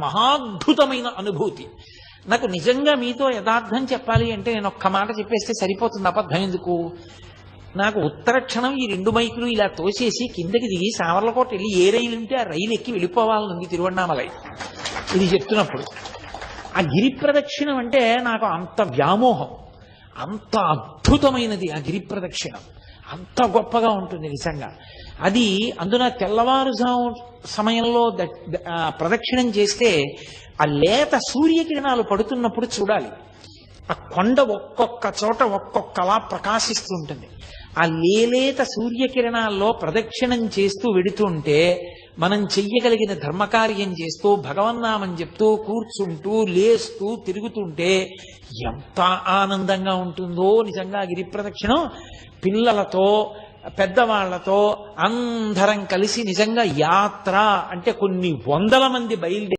మహాద్భుతమైన అనుభూతి. నాకు నిజంగా మీతో యథార్థం చెప్పాలి అంటే నేను ఒక్క మాట చెప్పేస్తే సరిపోతుంది, అబద్ధం ఎందుకు. నాకు ఉత్తర క్షణం ఈ 2 మైకులు ఇలా తోసేసి కిందకి దిగి సావర్లకోట వెళ్ళి ఏ రైలు ఉంటే ఆ రైలు ఎక్కి వెళ్ళిపోవాలనుంది తిరువണ്ണామలై. ఇది చెప్తున్నప్పుడు ఆ గిరి ప్రదక్షిణం అంటే నాకు అంత వ్యామోహం, అంత అద్భుతమైనది ఆ గిరి ప్రదక్షిణం, అంత గొప్పగా ఉంటుంది నిజంగా. అది అందున తెల్లవారుజాము సమయంలో ప్రదక్షిణం చేస్తే ఆ లేత సూర్యకిరణాలు పడుతున్నప్పుడు చూడాలి. ఆ కొండ ఒక్కొక్క చోట ఒక్కొక్కలా ప్రకాశిస్తూ ఉంటుంది. ఆ లేలేత సూర్యకిరణాల్లో ప్రదక్షిణం చేస్తూ వెడుతుంటే మనం చెయ్యగలిగిన ధర్మకార్యం చేస్తూ భగవన్నామని చెప్తూ కూర్చుంటూ లేస్తూ తిరుగుతుంటే ఎంత ఆనందంగా ఉంటుందో నిజంగా గిరి ప్రదక్షిణం. పిల్లలతో పెద్దవాళ్లతో అందరం కలిసి నిజంగా యాత్ర అంటే కొన్ని వందల మంది బయలుదేరి